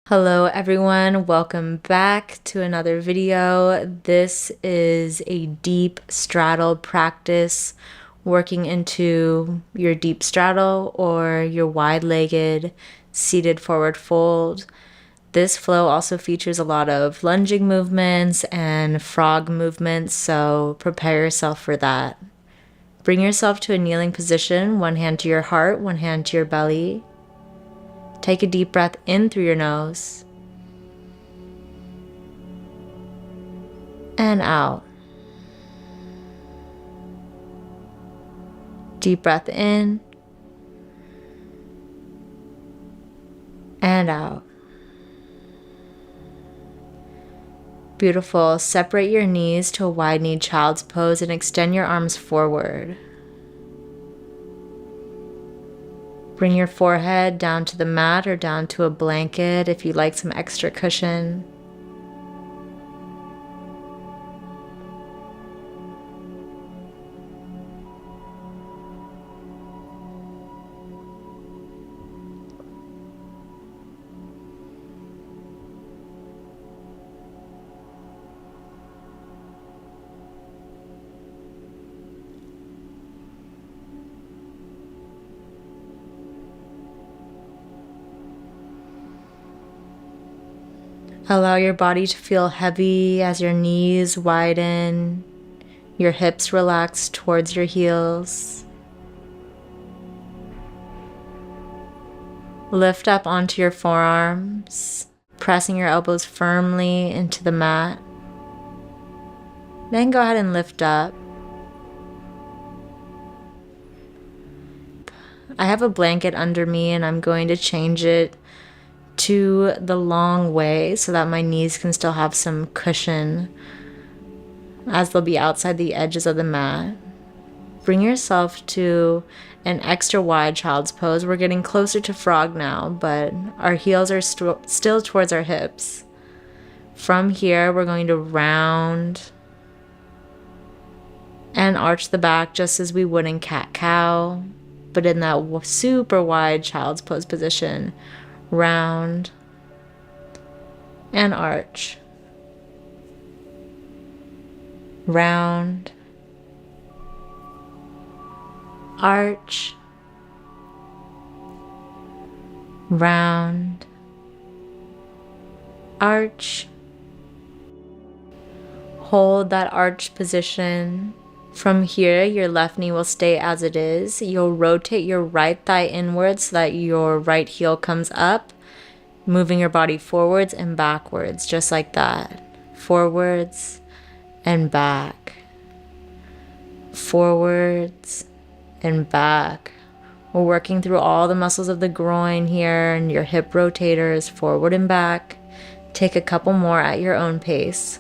Hello everyone, welcome back to another video. This is a deep straddle practice working into your deep straddle or your wide-legged seated forward fold. This flow also features a lot of lunging movements and frog movements, so prepare yourself for that. Bring yourself to a kneeling position, one hand to your heart, one hand to your belly. Take a deep breath in through your nose and out. Deep breath in and out. Beautiful. Separate your knees to a wide-kneed child's pose and extend your arms forward. Bring your forehead down to the mat or down to a blanket if you like some extra cushion. Allow your body to feel heavy as your knees widen, your hips relax towards your heels. Lift up onto your forearms, pressing your elbows firmly into the mat. Then go ahead and lift up. I have a blanket under me and I'm going to change it to the long way so that my knees can still have some cushion as they'll be outside the edges of the mat. Bring yourself to an extra wide child's pose. We're getting closer to frog now, but our heels are still towards our hips. From here, we're going to round and arch the back just as we would in cat-cow, but in that super wide child's pose position. Round and arch. Round, arch, round, arch. Hold that arch position. From here, your left knee will stay as it is. You'll rotate your right thigh inwards so that your right heel comes up, moving your body forwards and backwards, just like that. Forwards and back. Forwards and back. We're working through all the muscles of the groin here and your hip rotators, forward and back. Take a couple more at your own pace.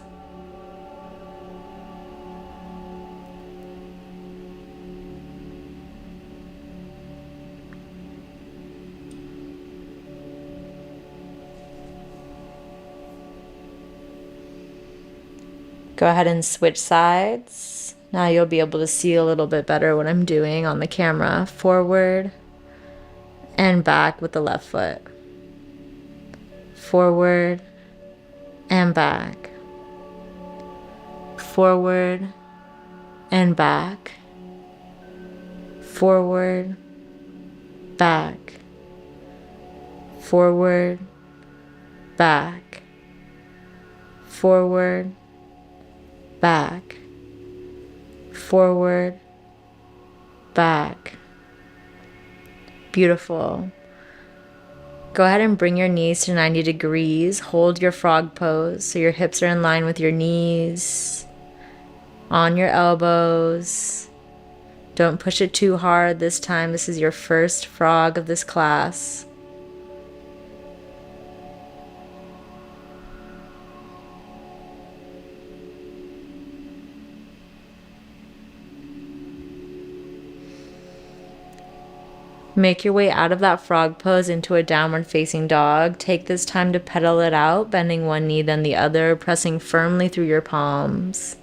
Go ahead and switch sides. Now you'll be able to see a little bit better what I'm doing on the camera. Forward and back with the left foot. Forward and back. Forward and back. Forward, back. Forward, back. Forward, back, forward, back. Beautiful. Go ahead and bring your knees to 90 degrees. Hold your frog pose so your hips are in line with your knees, on your elbows. Don't push it too hard this time. This is your first frog of this class. Make your way out of that frog pose into a downward facing dog. Take this time to pedal it out, bending one knee then the other, pressing firmly through your palms.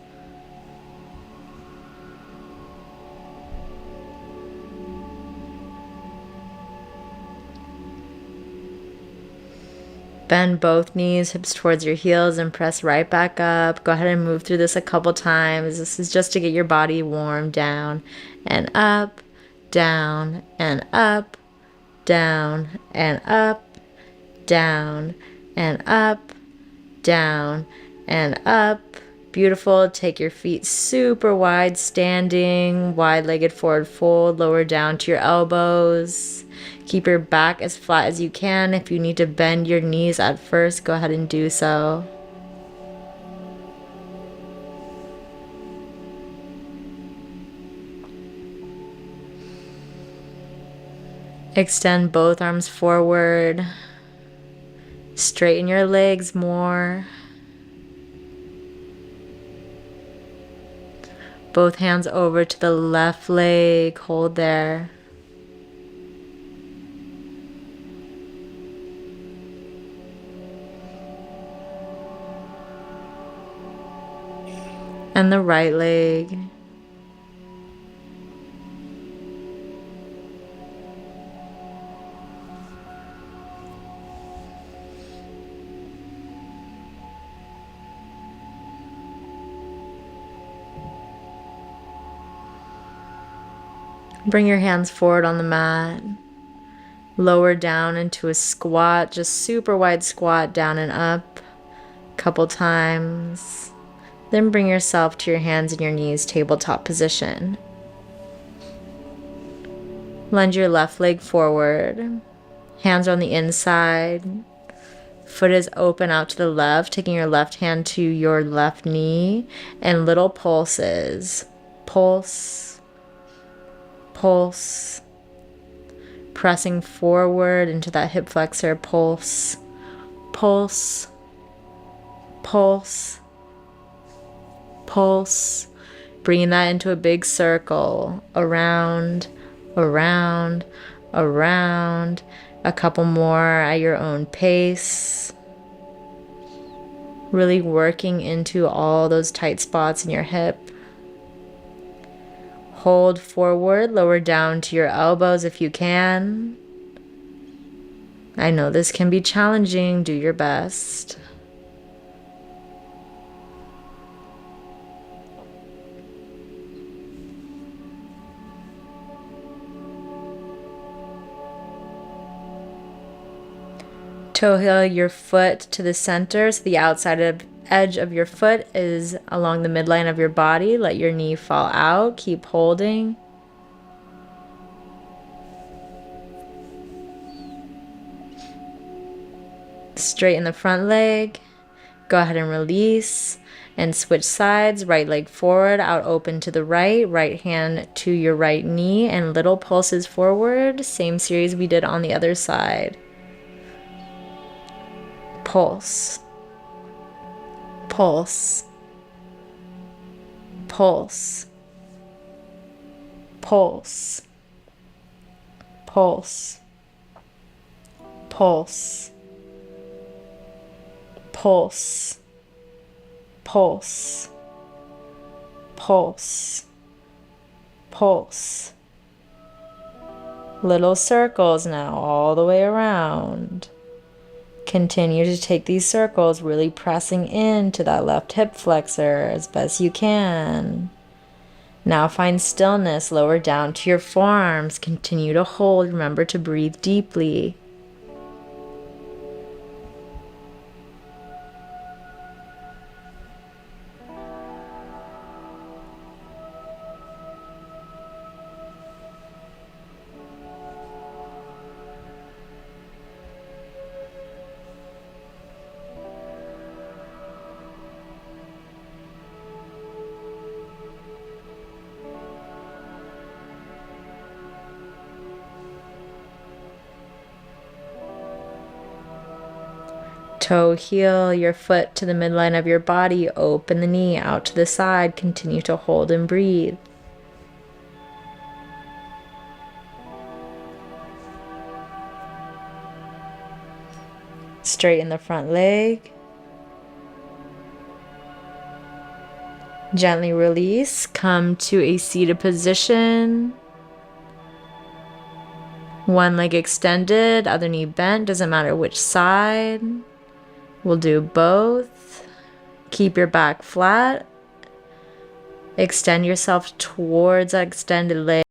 Bend both knees, hips towards your heels, and press right back up. Go ahead and move through this a couple times. This is just to get your body warm. Down and up, down and up, down and up, down and up, down and up. Beautiful. Take your feet super wide, standing, wide-legged forward fold, lower down to your elbows. Keep your back as flat as you can. If you need to bend your knees at first, go ahead and do so. Extend both arms forward. Straighten your legs more. Both hands over to the left leg. Hold there. And the right leg. Bring your hands forward on the mat. Lower down into a squat, just super wide squat, down and up a couple times. Then bring yourself to your hands and your knees, tabletop position. Lunge your left leg forward. Hands are on the inside. Foot is open out to the left, taking your left hand to your left knee, and little pulses. Pulse, pulse. Pressing forward into that hip flexor. Pulse, pulse, pulse, pulse. Bringing that into a big circle. Around, around, around. A couple more at your own pace. Really working into all those tight spots in your hip. Hold forward, lower down to your elbows if you can. I know this can be challenging. Do your best. Toe heel your foot to the center, so the outside edge of your foot is along the midline of your body. Let your knee fall out. Keep holding. Straighten the front leg. Go ahead and release and switch sides. Right leg forward, out open to the right. Right hand to your right knee and little pulses forward. Same series we did on the other side. Pulse, pulse, pulse, pulse, pulse, pulse, pulse, pulse, pulse, pulse. Little circles now all the way around. Continue to take these circles, really pressing into that left hip flexor as best you can. Now find stillness, lower down to your forearms. Continue to hold. Remember to breathe deeply. Toe heel your foot to the midline of your body. Open the knee out to the side. Continue to hold and breathe. Straighten the front leg. Gently release. Come to a seated position. One leg extended, other knee bent, doesn't matter which side. We'll do both. Keep your back flat. Extend yourself towards that extended leg.